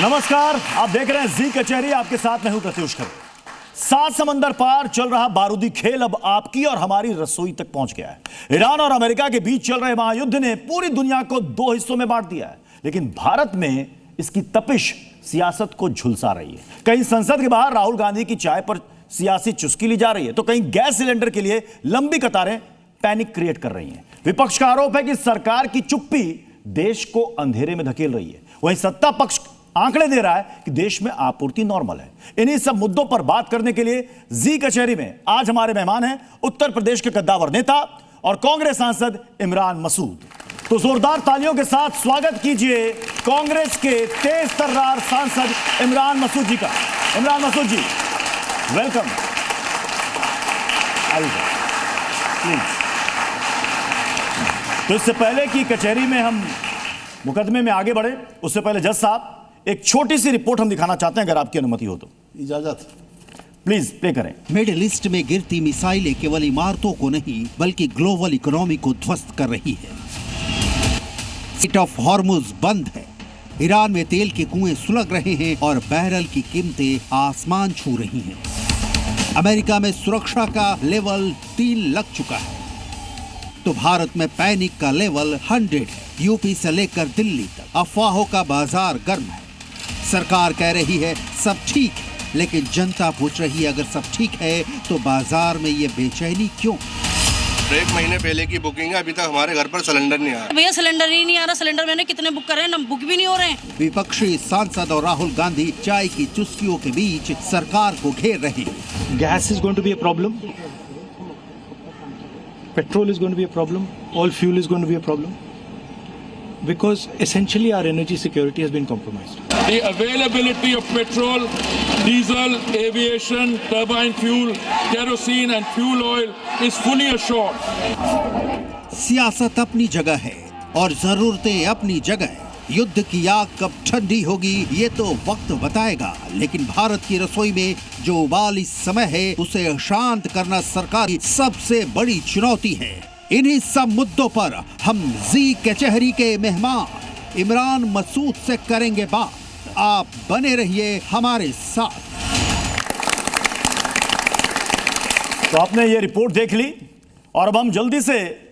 नमस्कार, आप देख रहे हैं जी कचहरी। आपके साथ मैं हूं प्रत्युष खरे। 7 समंदर पार चल रहा बारूदी खेल अब आपकी और हमारी रसोई तक पहुंच गया है। ईरान और अमेरिका के बीच चल रहे महायुद्ध ने पूरी दुनिया को 2 हिस्सों में बांट दिया है, लेकिन भारत में इसकी तपिश सियासत को झुलसा रही है। कहीं संसद के बाहर राहुल गांधी की चाय पर सियासी चुस्की ली जा रही है, तो कहीं गैस सिलेंडर के लिए लंबी कतारें पैनिक क्रिएट कर रही हैं। विपक्ष का आरोप है कि सरकार की चुप्पी देश को अंधेरे में धकेल रही है। वहीं सत्ता पक्ष आंकड़े दे रहा है कि देश में आपूर्ति नॉर्मल है। इन्हीं सब मुद्दों पर बात करने के लिए जी कचहरी में आज हमारे मेहमान हैं उत्तर प्रदेश के कद्दावर नेता और कांग्रेस सांसद इमरान मसूद। तो जोरदार तालियों के साथ स्वागत कीजिए कांग्रेस के तेज तर्रार सांसद इमरान मसूद जी का। इमरान मसूद जी, वेलकम। तो इससे पहले कि कचहरी में हम मुकदमे में आगे बढ़े, उससे पहले जज साहब एक छोटी सी रिपोर्ट हम दिखाना चाहते हैं, अगर आपकी अनुमति हो तो। इजाजत, प्लीज प्ले करें। मिडिल ईस्ट में गिरती मिसाइलें केवल इमारतों को नहीं बल्कि ग्लोबल इकोनॉमी को ध्वस्त कर रही है। स्ट्रेट ऑफ हॉर्मुज बंद है, ईरान में तेल के कुएं सुलग रहे हैं और बैरल की कीमतें आसमान छू रही हैं। अमेरिका में सुरक्षा का लेवल 3 लग चुका है, तो भारत में पैनिक का लेवल 100 है। यूपी से लेकर दिल्ली तक अफवाहों का बाजार गर्म है। सरकार कह रही है सब ठीक है, लेकिन जनता पूछ रही है अगर सब ठीक है तो बाजार में ये बेचैनी क्यों? 1 महीने पहले की बुकिंग है, अभी तक हमारे घर पर सिलेंडर नहीं आया। भैया सिलेंडर ही नहीं आ रहा। सिलेंडर मैंने कितने बुक कर रहे हैं, ना बुक भी नहीं हो रहे हैं। विपक्षी सांसद और राहुल गांधी चाय की चुस्कियों के बीच सरकार को घेर रहे हैं। Gas is going to be a problem. Petrol is going to be a problem. All fuel is going to be a problem. Because essentially our energy security has been compromised. The availability of petrol, diesel, aviation, turbine fuel, kerosene and fuel oil is fully assured. सियासत अपनी जगह है और जरूरतें अपनी जगह। युद्ध की आग कब ठंडी होगी ये तो वक्त बताएगा, लेकिन भारत की रसोई में जो उबाल इस समय है उसे शांत करना सरकार की सबसे बड़ी चुनौती है। इन्हीं सब मुद्दों पर हम जी कचहरी के मेहमान इमरान मसूद से करेंगे बात। आप बने रहिए हमारे साथ। तो आपने ये रिपोर्ट देख ली और अब हम जल्दी से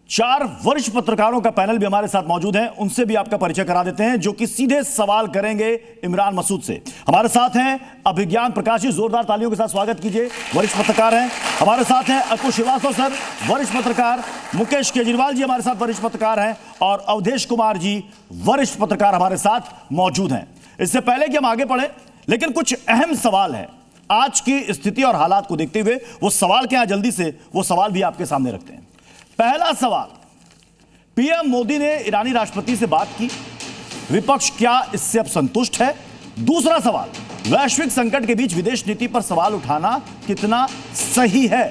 4 वरिष्ठ पत्रकारों का पैनल भी हमारे साथ मौजूद हैं, उनसे भी आपका परिचय करा देते हैं, जो कि सीधे सवाल करेंगे इमरान मसूद से। हमारे साथ हैं अभिज्ञान प्रकाश जी, जोरदार तालियों के साथ स्वागत कीजिए, वरिष्ठ पत्रकार हैं। हमारे साथ हैं अकुल श्रीवास्तव सर, वरिष्ठ पत्रकार। मुकेश केजरीवाल जी हमारे साथ वरिष्ठ पत्रकार हैं और अवधेश कुमार जी वरिष्ठ पत्रकार हमारे साथ मौजूद हैं। इससे पहले कि हम आगे बढ़े, लेकिन कुछ अहम सवाल है आज की स्थिति और हालात को देखते हुए। वो सवाल क्या है, जल्दी से वो सवाल भी आपके सामने रखते हैं। पहला सवाल, पीएम मोदी ने ईरानी राष्ट्रपति से बात की, विपक्ष क्या इससे अब संतुष्ट है? दूसरा सवाल, वैश्विक संकट के बीच विदेश नीति पर सवाल उठाना कितना सही है?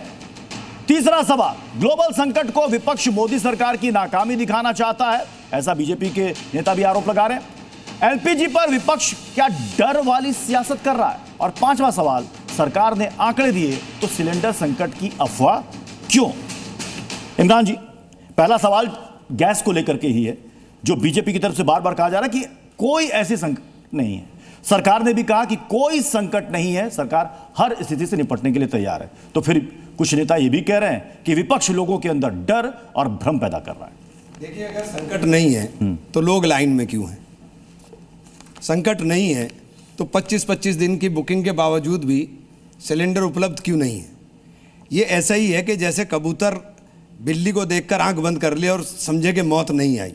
तीसरा सवाल, ग्लोबल संकट को विपक्ष मोदी सरकार की नाकामी दिखाना चाहता है, ऐसा बीजेपी के नेता भी आरोप लगा रहे हैं। एलपीजी पर विपक्ष क्या डर वाली सियासत कर रहा है? और पांचवा सवाल, सरकार ने आंकड़े दिए तो सिलेंडर संकट की अफवाह क्यों? इमरान जी, पहला सवाल गैस को लेकर के ही है, जो बीजेपी की तरफ से बार बार कहा जा रहा है कि कोई ऐसी संकट नहीं है। सरकार ने भी कहा कि कोई संकट नहीं है, सरकार हर स्थिति से निपटने के लिए तैयार है। तो फिर कुछ नेता ये भी कह रहे हैं कि विपक्ष लोगों के अंदर डर और भ्रम पैदा कर रहा है। देखिए, अगर संकट नहीं है तो लोग लाइन में क्यों हैं? संकट नहीं है तो 25-25 दिन की बुकिंग के बावजूद भी सिलेंडर उपलब्ध क्यों नहीं है? ये ऐसा ही है कि जैसे कबूतर बिल्ली को देखकर आंख बंद कर ले और समझे कि मौत नहीं आई।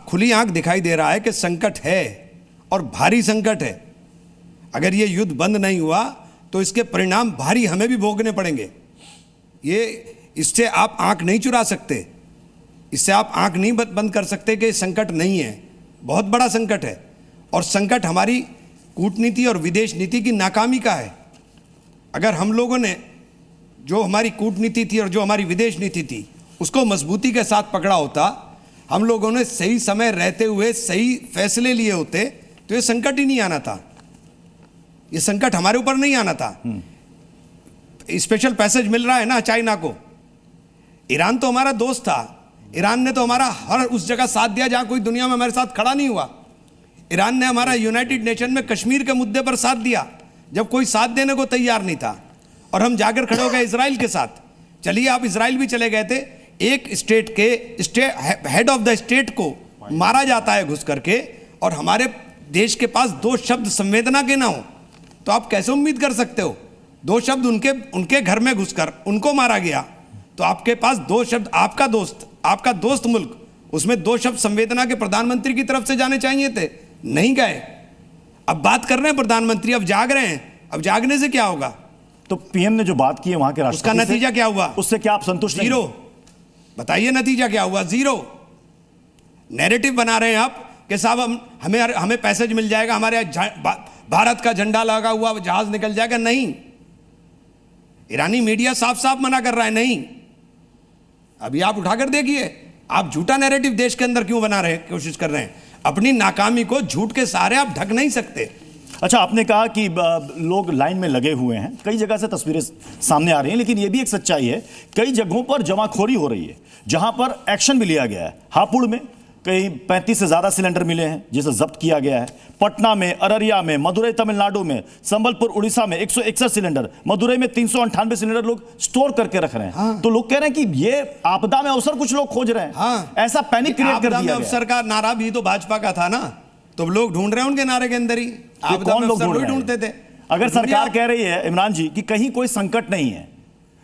खुली आंख दिखाई दे रहा है कि संकट है और भारी संकट है। अगर ये युद्ध बंद नहीं हुआ तो इसके परिणाम भारी हमें भी भोगने पड़ेंगे। इससे आप आंख नहीं चुरा सकते, इससे आप आंख नहीं बंद कर सकते कि संकट नहीं है। बहुत बड़ा संकट है और संकट हमारी कूटनीति और विदेश नीति की नाकामी का है। अगर हम लोगों ने जो हमारी कूटनीति थी और जो हमारी विदेश नीति थी उसको मजबूती के साथ पकड़ा होता, हम लोगों ने सही समय रहते हुए सही फैसले लिए होते, तो ये संकट ही नहीं आना था। ये संकट हमारे ऊपर नहीं आना था। स्पेशल पैसेज मिल रहा है ना चाइना को। ईरान तो हमारा दोस्त था, ईरान ने तो हमारा हर उस जगह साथ दिया जहां कोई दुनिया में हमारे साथ खड़ा नहीं हुआ। ईरान ने हमारा यूनाइटेड नेशन में कश्मीर के मुद्दे पर साथ दिया जब कोई साथ देने को तैयार नहीं था, और हम जाकर खड़े हो गए इजराइल के साथ। चलिए आप इजराइल भी चले गए थे, एक स्टेट के हेड ऑफ द स्टेट को मारा जाता है घुस करके, और हमारे देश के पास दो शब्द संवेदना के ना हो, तो आप कैसे उम्मीद कर सकते हो? दो शब्द उनके घर में घुसकर उनको मारा गया, तो आपके पास दो शब्द, आपका दोस्त मुल्क, उसमें दो शब्द संवेदना के प्रधानमंत्री की तरफ से जाने चाहिए थे, नहीं गए। अब बात कर रहे हैं प्रधानमंत्री, अब जाग रहे हैं, अब जागने से क्या होगा? तो पीएम ने जो बात की है वहां के राष्ट्रपति उसका नतीजा क्या हुआ? उससे क्या आप संतुष्ट नहीं? जीरो। बताइए नतीजा क्या हुआ? जीरो। नैरेटिव बना रहे हैं आप कि साहब हमें पैसेज मिल जाएगा, हमारे भारत का झंडा लगा हुआ जहाज निकल जाएगा। नहीं, ईरानी मीडिया साफ साफ मना कर रहा है, नहीं। अभी आप उठाकर देखिए, आप झूठा नैरेटिव देश के अंदर क्यों बना रहे हैं, कोशिश कर रहे हैं? अपनी नाकामी को झूठ के सहारे आप ढक नहीं सकते। अच्छा, आपने कहा कि लोग लाइन में लगे हुए हैं, कई जगह से तस्वीरें सामने आ रही हैं, लेकिन यह भी एक सच्चाई है, कई जगहों पर जमाखोरी हो रही है, जहां पर एक्शन भी लिया गया है। हापुड़ में कई 35 से ज्यादा सिलेंडर मिले हैं जिसे जब्त किया गया है। पटना में, अररिया में, मदुरई तमिलनाडु में, संबलपुर उड़ीसा में 161 सिलेंडर, मदुरई में 398 सिलेंडर लोग स्टोर करके रख रहे हैं। हाँ। तो लोग कह रहे हैं कि ये आपदा में अवसर कुछ लोग खोज रहे हैं। हाँ। ऐसा पैनिक क्रिएट कर दिया गया। अवसर का नारा भी तो भाजपा का था ना, तो लोग ढूंढ रहे हैं उनके नारे के अंदर ही। कौन लोग ढूंढते थे? अगर सरकार कह रही है इमरान जी कि कहीं कोई संकट नहीं है,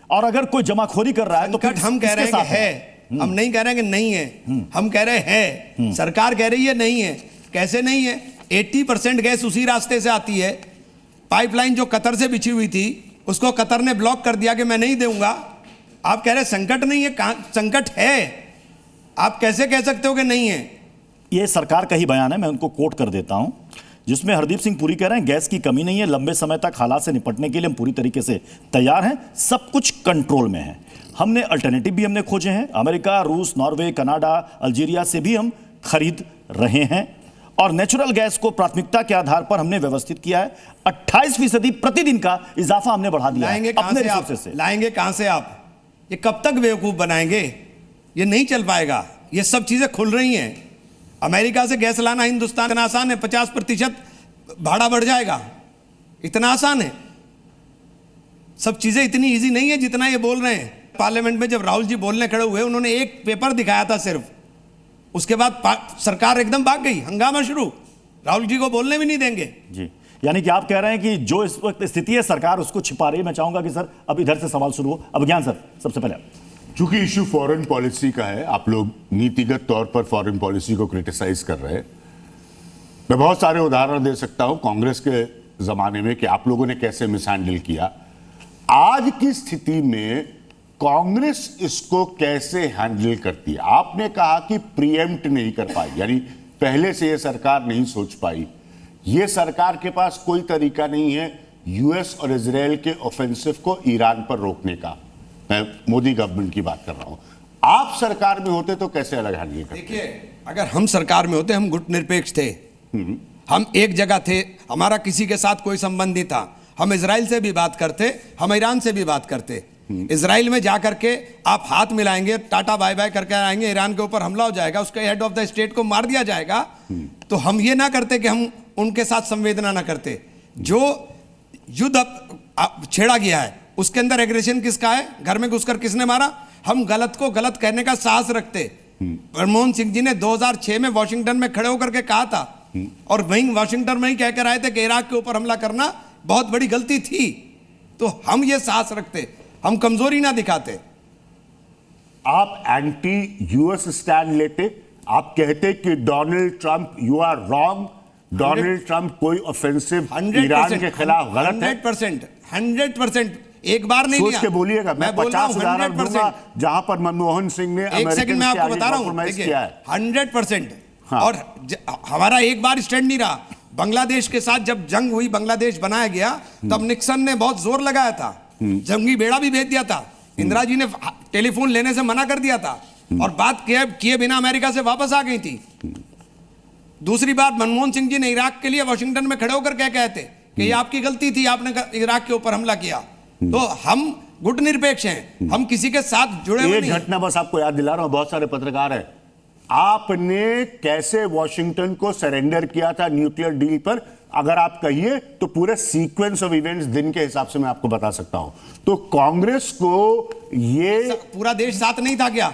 और अगर कोई जमाखोरी कर रहा है तो संकट हम कह रहे हैं कि है, हम नहीं कह रहे हैं कि नहीं है, हम कह रहे हैं। सरकार कह रही है नहीं है। कैसे नहीं है? 80% गैस उसी रास्ते से आती है। पाइपलाइन जो कतर से बिछी हुई थी उसको कतर ने ब्लॉक कर दिया कि मैं नहीं दूंगा। आप कह रहे हैं संकट नहीं है, संकट है। आप कैसे कह सकते हो कि नहीं है? ये सरकार का ही बयान है, मैं उनको कोट कर देता हूं, जिसमें हरदीप सिंह पुरी कह रहे हैं गैस की कमी नहीं है, लंबे समय तक हालात से निपटने के लिए हम पूरी तरीके से तैयार हैं, सब कुछ कंट्रोल में है। हमने अल्टरनेटिव भी हमने खोजे हैं, अमेरिका, रूस, नॉर्वे, कनाडा, अल्जीरिया से भी हम खरीद रहे हैं, और नेचुरल गैस को प्राथमिकता के आधार पर हमने व्यवस्थित किया है। 28% प्रतिदिन का इजाफा हमने बढ़ा दिया है अपने रिसोर्सेज से। लाएंगे कहां से आप? ये कब तक बेवकूफ बनाएंगे? ये नहीं चल पाएगा। ये सब चीजें खुल रही हैं। अमेरिका से गैस लाना हिंदुस्तान इतना आसान है, 50% भाड़ा बढ़ जाएगा, इतना आसान है। सब चीजें इतनी इजी नहीं है जितना ये बोल रहे हैं। पार्लियामेंट में जब राहुल जी बोलने खड़े हुए, उन्होंने एक पेपर दिखाया था सिर्फ, उसके बाद सरकार एकदम भाग गई, हंगामा शुरू, राहुल जी को बोलने भी नहीं देंगे। जी, यानी कि आप कह रहे हैं कि जो इस वक्त स्थिति है सरकार उसको छिपा रही है। मैं चाहूंगा कि सर अब इधर से सवाल शुरू हो। अब ज्ञान सर, सबसे पहले चूंकि इशू फॉरेन पॉलिसी का है, आप लोग नीतिगत तौर पर फॉरेन पॉलिसी को क्रिटिसाइज कर रहे हैं। मैं बहुत सारे उदाहरण दे सकता हूं कांग्रेस के जमाने में कि आप लोगों ने कैसे मिसहैंडल किया। आज की स्थिति में कांग्रेस इसको कैसे हैंडल करती है? आपने कहा कि प्रीएम्प्ट नहीं कर पाई, यानी पहले से यह सरकार नहीं सोच पाई। यह सरकार के पास कोई तरीका नहीं है यूएस और इजराइल के ऑफेंसिव को ईरान पर रोकने का। मैं मोदी गवर्नमेंट की बात कर रहा हूं। आप सरकार में होते तो कैसे अलग हैंडल करते? देखिए, अगर हम सरकार में होते, हम गुटनिरपेक्ष थे, हम एक जगह थे, हमारा किसी के साथ कोई संबंध नहीं था। हम इजराइल से भी बात करते, हम ईरान से भी बात करते। इजराइल में जाकर के आप हाथ मिलाएंगे, टाटा बाय बाय करके आएंगे, ईरान के ऊपर हमला हो जाएगा, उसके हेड ऑफ द स्टेट को मार दिया जाएगा, तो हम ये ना करते कि हम उनके साथ संवेदना ना करते। जो युद्ध छेड़ा गया है उसके अंदर एग्रेशन किसका है? घर में घुसकर किसने मारा? हम गलत को गलत कहने का साहस रखते। मनमोहन सिंह जी ने 2006 में वॉशिंगटन में खड़े होकर के कहा था, और वहीं वॉशिंगटन में ही कहकर आए थे कि इराक के ऊपर हमला करना बहुत बड़ी गलती थी। तो हम ये साहस रखते, हम कमजोरी ना दिखाते। आप एंटी यूएस स्टैंड लेते, आप कहते कि Donald Trump you are wrong, Donald Trump कोई ऑफेंसिव ईरान के खिलाफ गलत है। 100% एक बार नहीं सोच लिया। के बोलिएगा। मैं 50,000 दूंगा जहां पर मनमोहन सिंह ने एक सेकंड में आपको बता रहा हूं, 100%। हाँ। और हमारा एक बार स्टैंड नहीं रहा। बांग्लादेश के साथ जब जंग हुई, बांग्लादेश बनाया गया, तब निक्सन ने बहुत जोर लगाया था, जंगी बेड़ा भी भेज दिया था। इंदिरा जी ने टेलीफोन लेने से मना कर दिया था, और बात किए बिना अमेरिका से वापस आ गई थी। दूसरी बात, मनमोहन सिंह जी ने इराक के लिए वॉशिंगटन में खड़े होकर क्या कहते कि ये आपकी गलती थी, आपने इराक के ऊपर हमला किया। तो हम गुटनिरपेक्ष हैं, हम किसी के साथ जुड़े हुए नहीं। एक घटना बस आपको याद दिला रहा हूं, बहुत सारे पत्रकार हैं आपने कैसे वॉशिंगटन को सरेंडर किया था न्यूक्लियर डील पर? अगर आप कहिए तो पूरे सीक्वेंस ऑफ इवेंट्स दिन के हिसाब से मैं आपको बता सकता हूं। तो कांग्रेस को ये पूरा देश साथ नहीं था क्या?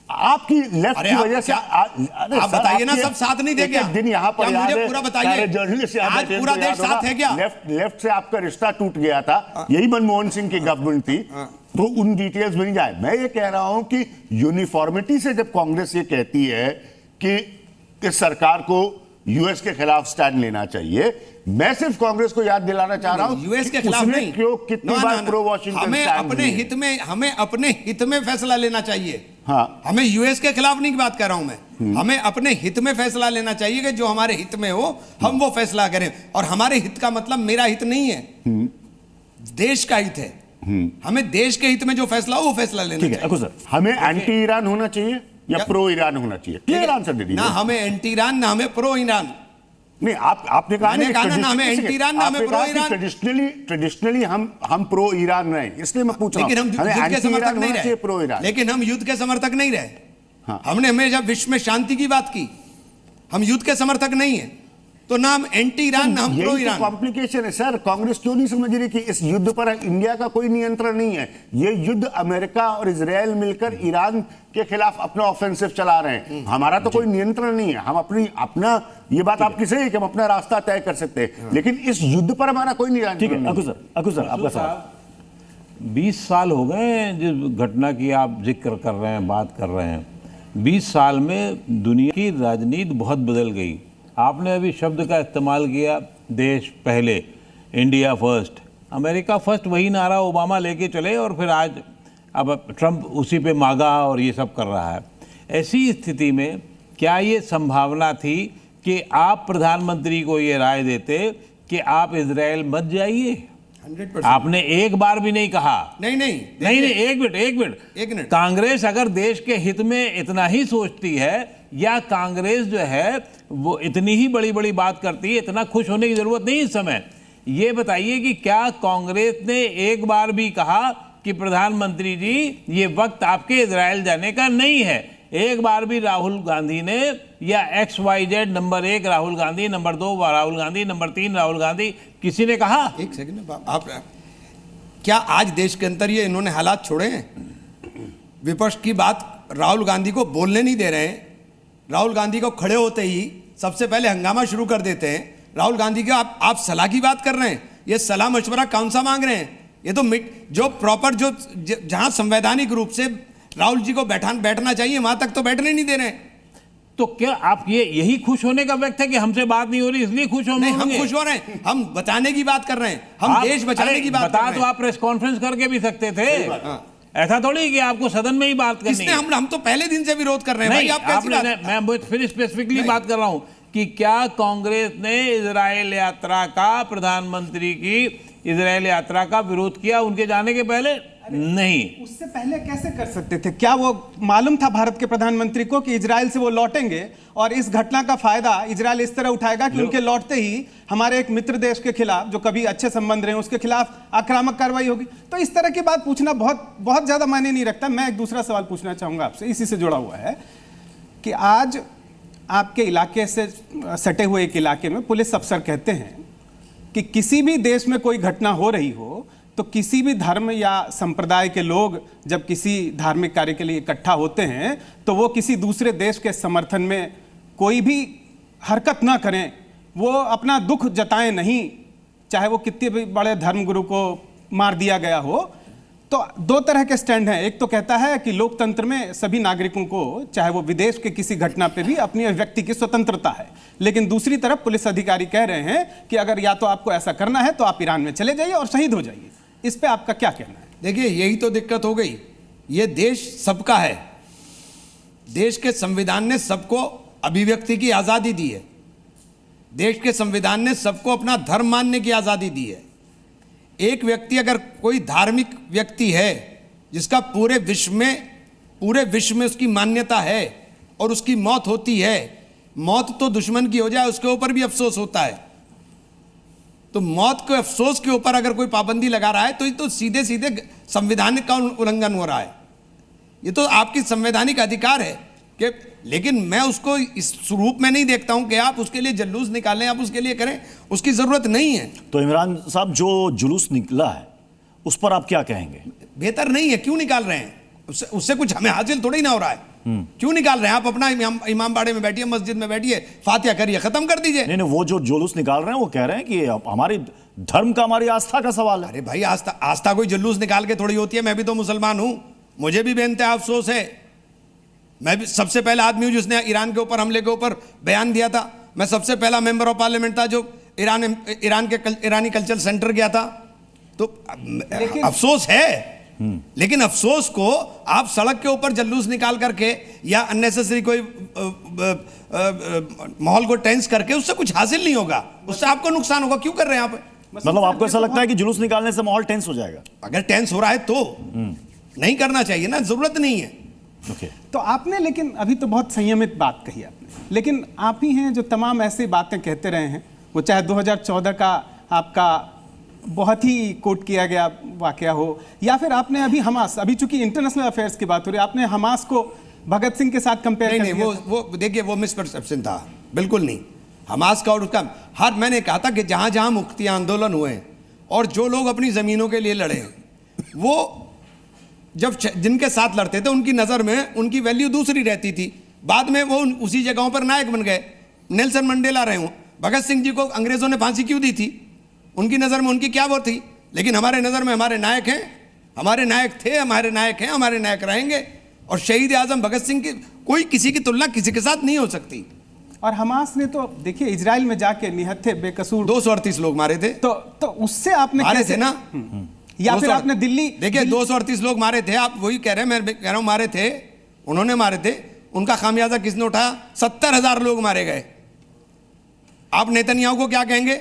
आपकी लेफ्ट की वजह से आप बताइए ना, सब साथ नहीं थे क्या? दिन यहां पर मुझे पूरा बताइए, जर्नलिस्ट आज पूरा देश साथ है क्या? लेफ्ट से आपका रिश्ता टूट गया था, यही मनमोहन सिंह की गवर्नमेंट थी, तो उन डिटेल्स में नहीं जाए। मैं ये कह रहा हूं कि यूनिफॉर्मिटी से जब कांग्रेस ये कहती है कि इस सरकार को यूएस के खिलाफ स्टैंड लेना चाहिए, मैं सिर्फ कांग्रेस को याद दिलाना चाह रहा हूं यूएस के खिलाफ नहीं, क्यों कितनी बार प्रो वॉशिंगटन हमें अपने हित में फैसला लेना चाहिए। हाँ, हमें यूएस के खिलाफ नहीं बात कर रहा हूं मैं, हमें अपने हित में फैसला लेना चाहिए कि जो हमारे हित में हो हम वो फैसला करें। और हमारे हित का मतलब मेरा हित नहीं है, देश का हित है। हमें देश के हित में जो फैसला हो वो फैसला लेना चाहिए। हमें एंटी ईरान होना चाहिए या प्रो ईरान होना चाहिए? क्लियर आंसर दे दीजिए। ना हमें एंटी ईरान ना हमें प्रो ईरान। नहीं, आपने कहा ना हमें एंटी ईरान ना हमें प्रो ईरान। ट्रेडिशनली हम प्रो ईरान रहे, इसलिए मैं पूछ रहा हूं। लेकिन हम युद्ध के समर्थक नहीं रहे, प्रो ईरान। लेकिन हम युद्ध के समर्थक नहीं रहे। हाँ। हमने हमेशा विश्व में शांति की बात की, हम युद्ध के समर्थक नहीं है। तो ना हम एंटी ईरान ना हम प्रो ईरान। कॉम्प्लिकेशन है सर। कांग्रेस क्यों नहीं समझ रही कि इस युद्ध पर इंडिया का कोई नियंत्रण नहीं है? ये युद्ध अमेरिका और इजराइल मिलकर ईरान के खिलाफ अपना ऑफेंसिव चला रहे हैं, हमारा तो कोई नियंत्रण नहीं है। हम अपना ये बात आपकी सही है कि हम अपना रास्ता तय कर सकते हैं, लेकिन इस युद्ध पर हमारा कोई नियंत्रण नहीं। ठीक है, अकु सर आपका सवाल। 20 साल हो गए जिस घटना की आप जिक्र कर रहे हैं, बात कर रहे हैं। 20 साल में दुनिया की राजनीति बहुत बदल गई। आपने अभी शब्द का इस्तेमाल किया, देश पहले, इंडिया फर्स्ट, अमेरिका फर्स्ट, वही नारा ओबामा लेके चले और फिर आज अब ट्रंप उसी पे मांगा और ये सब कर रहा है। ऐसी स्थिति में क्या ये संभावना थी कि आप प्रधानमंत्री को ये राय देते कि आप इजराइल मत जाइए? 100%। आपने एक बार भी नहीं कहा। नहीं, एक मिनट। कांग्रेस अगर देश के हित में इतना ही सोचती है, या कांग्रेस जो है वो इतनी ही बड़ी बड़ी बात करती है, इतना खुश होने की जरूरत नहीं इस समय। ये बताइए कि क्या कांग्रेस ने एक बार भी कहा कि प्रधानमंत्री जी ये वक्त आपके इजराइल जाने का नहीं है? एक बार भी राहुल गांधी ने, या XYZ number 1 Rahul Gandhi, number 2 Rahul Gandhi, number 3 Rahul Gandhi, किसी ने कहा? एक सेकंड, आप क्या आज देश के अंदर ये इन्होंने हालात छोड़े हैं? विपक्ष की बात राहुल गांधी को बोलने नहीं दे रहे हैं। राहुल गांधी को खड़े होते ही सबसे पहले हंगामा शुरू कर देते हैं। राहुल गांधी का आप सलाह की बात कर रहे हैं, ये सलाह मशवरा कौन सा मांग रहे हैं? ये तो जो प्रॉपर जो जहां संवैधानिक रूप से राहुल जी को बैठना चाहिए वहां तक तो बैठने नहीं दे रहे हैं। तो क्या आप यही खुश होने का वक्त है कि हमसे बात नहीं हो रही इसलिए खुश हो? नहीं, हम खुश हो रहे हैं, हम बचाने की बात कर रहे हैं, हम देश बचाने की बात कर रहे हैं। तो आप प्रेस कॉन्फ्रेंस करके भी सकते थे, ऐसा थोड़ी कि आपको सदन में ही बात करनी है। हम तो पहले दिन से विरोध कर रहे हैं। मैं फिर स्पेसिफिकली बात कर रहा हूं कि क्या कांग्रेस ने इजराइल यात्रा का, प्रधानमंत्री की इजराइल यात्रा का विरोध किया उनके जाने के पहले? नहीं। उससे पहले कैसे कर सकते थे? क्या वो मालूम था भारत के प्रधानमंत्री को कि इजराइल से वो लौटेंगे और इस घटना का फायदा इजराइल इस तरह उठाएगा कि उनके लौटते ही हमारे एक मित्र देश के खिलाफ, जो कभी अच्छे संबंध रहे, उसके खिलाफ आक्रामक कार्रवाई होगी? तो इस तरह की बात पूछना बहुत ज्यादा मायने नहीं रखता। मैं एक दूसरा सवाल पूछना चाहूंगा आपसे, इसी से जुड़ा हुआ है कि आज आपके इलाके से सटे हुए एक इलाके में पुलिस अफसर कहते हैं कि किसी भी देश में कोई घटना हो रही हो तो किसी भी धर्म या संप्रदाय के लोग जब किसी धार्मिक कार्य के लिए इकट्ठा होते हैं तो वो किसी दूसरे देश के समर्थन में कोई भी हरकत ना करें, वो अपना दुख जताएं नहीं, चाहे वो कितने भी बड़े धर्मगुरु को मार दिया गया हो। तो दो तरह के स्टैंड हैं। एक तो कहता है कि लोकतंत्र में सभी नागरिकों को, चाहे वो विदेश के किसी घटना पे भी, अपनी अभिव्यक्ति की स्वतंत्रता है, लेकिन दूसरी तरफ पुलिस अधिकारी कह रहे हैं कि अगर या तो आपको ऐसा करना है तो आप ईरान में चले जाइए और शहीद हो जाइए। इस पे आपका क्या कहना है? देखिए, यही तो दिक्कत हो गई। ये देश सबका है, देश के संविधान ने सबको अभिव्यक्ति की आज़ादी दी है, देश के संविधान ने सबको अपना धर्म मानने की आज़ादी दी है। एक व्यक्ति, अगर कोई धार्मिक व्यक्ति है जिसका पूरे विश्व में उसकी मान्यता है और उसकी मौत होती है, मौत तो दुश्मन की हो जाए उसके ऊपर भी अफसोस होता है, तो मौत के अफसोस के ऊपर अगर कोई पाबंदी लगा रहा है तो ये तो सीधे सीधे संवैधानिक का उल्लंघन हो रहा है। ये तो आपकी संवैधानिक अधिकार है कि लेकिन मैं उसको इस रूप में नहीं देखता हूं कि आप उसके लिए जुलूस निकालें, आप उसके लिए करें, उसकी जरूरत नहीं है। तो इमरान साहब, जो जुलूस निकला है उस पर आप क्या कहेंगे? बेहतर नहीं है, क्यों निकाल रहे हैं? उससे कुछ हमें हासिल थोड़ी ना हो रहा है। क्यों निकाल रहे हैं? आप अपना इमाम बाड़े में बैठिए, मस्जिद में बैठिए, फातिहा करिए, खत्म कर दीजिए। नहीं, वो जो जुलूस निकाल रहे हैं वो कह रहे हैं कि हमारी धर्म का, हमारी आस्था का सवाल है। अरे भाई, आस्था कोई जुलूस निकाल के थोड़ी होती है। मैं भी तो मुसलमान हूं, मुझे भी बेइंतहा अफसोस है। मैं भी सबसे पहला आदमी हूं जिसने ईरान के ऊपर हमले के ऊपर बयान दिया था। मैं सबसे पहला मेंबर ऑफ पार्लियामेंट था जो ईरानी कल्चरल सेंटर गया था। तो अफसोस है, लेकिन अफसोस को आप सड़क के ऊपर जुलूस निकाल करके या अननेसेसरी कोई माहौल को टेंस करके उससे कुछ हासिल नहीं होगा, उससे आपको नुकसान होगा। क्यों कर रहे हैं आप? मतलब आपको ऐसा लगता है कि जुलूस निकालने से माहौल टेंस हो जाएगा? अगर टेंस हो रहा है तो नहीं करना चाहिए ना, जरूरत नहीं है। तो आपने, लेकिन अभी तो बहुत संयमित बात कही आपने, लेकिन आप ही हैं जो तमाम ऐसी बातें कहते रहे हैं, वो चाहे 2014 का आपका बहुत ही कोट किया गया वाकया हो, या फिर आपने अभी हमास, अभी चूंकि इंटरनेशनल अफेयर्स की बात हो रही है, आपने हमास को भगत सिंह के साथ कंपेयर नहीं, वो देखिए, वो मिसपरसेप्शन था, बिल्कुल नहीं। हमास का और उसका मैंने कहा था कि जहां जहां मुक्ति आंदोलन हुए और जो लोग अपनी जमीनों के लिए लड़े, वो जब जिनके साथ लड़ते थे उनकी नजर में उनकी वैल्यू दूसरी रहती थी। बाद में वो उसी जगहों पर नायक बन गए। नेल्सन मंडेला रहे हूं, भगत सिंह जी को अंग्रेजों ने फांसी क्यों दी थी? उनकी नज़र में उनकी क्या वो थी? लेकिन हमारे नज़र में हमारे नायक हैं, हमारे नायक थे, हमारे नायक हैं, हमारे नायक रहेंगे। और शहीद आजम भगत सिंह की कोई किसी की तुलना किसी के साथ नहीं हो सकती। और हमास ने तो देखिए इजराइल में जाके निहत्थे बेकसूर 238 लोग मारे थे। तो उससे आपने मारे थे ना, या फिर आपने दिल्ली, देखिए 238 लोग मारे थे, आप वही कह रहे हैं, मैं कह रहा हूं मारे थे, उन्होंने मारे थे। उनका खामियाजा किसने उठाया? 70,000 लोग मारे गए। आप नेतन्याहू को क्या कहेंगे?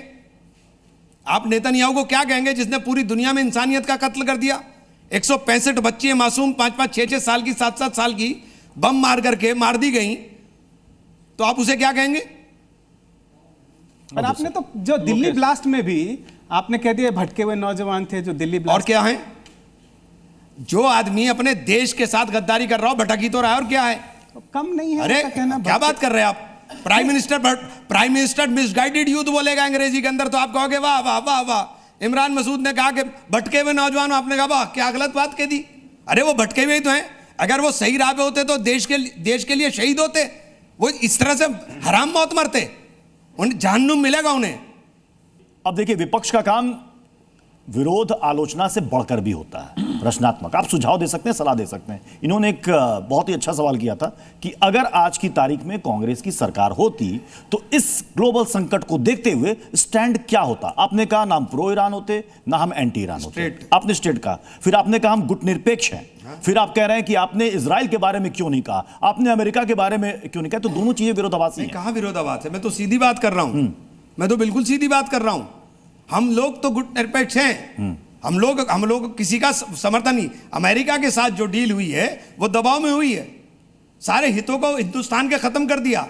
आप नेतन्याहू को क्या कहेंगे जिसने पूरी दुनिया में इंसानियत का कत्ल कर दिया? 165 बच्चियां मासूम 5-5, 6-6 साल की, 7-7 साल की बम मार करके मार दी गई, तो आप उसे क्या कहेंगे? और आपने तो जो दिल्ली ब्लास्ट में भी आपने कह दिया भटके हुए नौजवान थे जो दिल्ली ब्लास्ट। और क्या है? जो आदमी अपने देश के साथ गद्दारी कर रहा हो भटक ही तो रहा है, और क्या है? तो कम नहीं है। अरे क्या बात कर रहे हैं आप? प्राइम मिनिस्टर मिसगाइडेड यूथ बोलेगा अंग्रेजी के अंदर, तो आप कहोगे वाह वाह वाह वाह। इमरान मसूद ने कहा कि भटके हुए नौजवान, आपने कहा वाह क्या गलत बात कह दी। अरे वो भटके हुए ही तो हैं, अगर वो सही राह पे होते तो देश के लिए शहीद होते, वो इस तरह से हराम मौत मरते, उन्हें जहन्नुम मिलेगा उन्हें। अब देखिए, विपक्ष का काम विरोध आलोचना से बढ़कर भी होता है, रचनात्मक। आप सुझाव दे सकते हैं, सलाह दे सकते हैं। इन्होंने एक बहुत ही अच्छा सवाल किया था कि अगर आज की तारीख में कांग्रेस की सरकार होती तो इस ग्लोबल संकट को देखते हुए स्टैंड क्या होता? आपने कहा ना हम प्रो ईरान होते, ना हम एंटी ईरान होते। आपने स्टेट कहा, फिर आपने कहा हम गुटनिरपेक्ष हैं, फिर आप कह रहे हैं कि आपने इजराइल के बारे में क्यों नहीं कहा, आपने अमेरिका के बारे में क्यों नहीं कहा। तो दोनों चीजें विरोधाभासी हैं। कहां विरोधाभास है? मैं तो सीधी बात कर रहा हूं, मैं तो बिल्कुल सीधी बात कर रहा हूं। हम लोग तो गुटनिरपेक्ष हैं, हम लोग किसी का समर्थन नहीं। अमेरिका के साथ जो डील हुई है वो दबाव में हुई है, सारे हितों को हिंदुस्तान के खत्म कर दिया।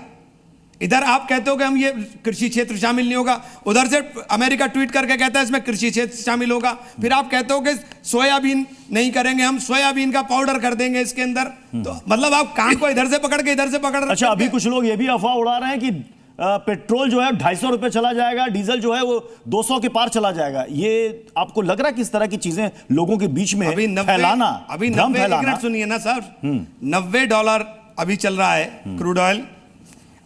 इधर आप कहते हो कि हम ये कृषि क्षेत्र शामिल नहीं होगा, उधर से अमेरिका ट्वीट करके कहता है इसमें कृषि क्षेत्र शामिल होगा। फिर आप कहते हो कि सोयाबीन नहीं करेंगे, हम सोयाबीन का पाउडर कर देंगे इसके अंदर। तो मतलब आप कान को इधर से पकड़ के इधर से पकड़ रहे। अच्छा, अभी कुछ लोग ये भी अफवाह उड़ा रहे हैं कि पेट्रोल जो है 250 रुपए चला जाएगा, डीजल जो है वो 200 के पार चला जाएगा। ये आपको लग रहा है किस तरह की चीजें लोगों के बीच में फैलाना? अभी 90 सुनिए ना सर, $90 अभी चल रहा है क्रूड ऑयल।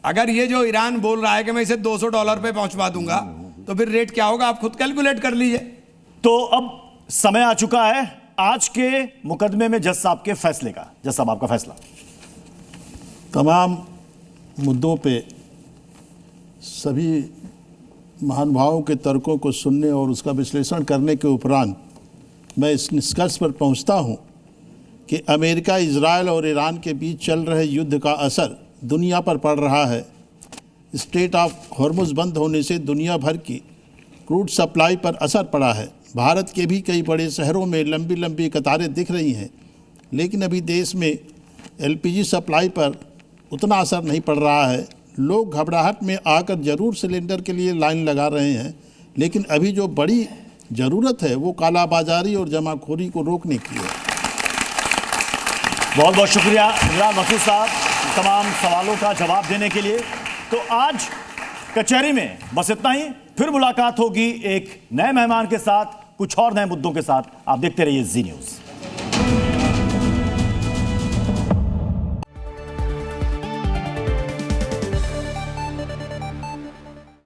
अगर ये जो ईरान बोल रहा है कि मैं इसे $200 पे पहुंचवा दूंगा, तो फिर रेट क्या होगा? आप खुद कैलकुलेट कर लीजिए। तो अब समय आ चुका है आज के मुकदमे में जज साहब के फैसले का। जज साहब, आपका फैसला। तमाम मुद्दों पे सभी महानुभावों के तर्कों को सुनने और उसका विश्लेषण करने के उपरांत मैं इस निष्कर्ष पर पहुंचता हूं कि अमेरिका, इजराइल और ईरान के बीच चल रहे युद्ध का असर दुनिया पर पड़ रहा है। स्ट्रेट ऑफ हॉर्मुज़ बंद होने से दुनिया भर की क्रूड सप्लाई पर असर पड़ा है। भारत के भी कई बड़े शहरों में लंबी लंबी कतारें दिख रही हैं, लेकिन अभी देश में एलपीजी सप्लाई पर उतना असर नहीं पड़ रहा है। लोग घबराहट में आकर ज़रूर सिलेंडर के लिए लाइन लगा रहे हैं, लेकिन अभी जो बड़ी ज़रूरत है वो कालाबाजारी और जमाखोरी को रोकने की है। बहुत बहुत शुक्रिया इमरान मसूद साहब। तमाम सवालों का जवाब देने के लिए। तो आज कचहरी में बस इतना ही, फिर मुलाकात होगी एक नए मेहमान के साथ, कुछ और नए मुद्दों के साथ। आप देखते रहिए जी न्यूज़।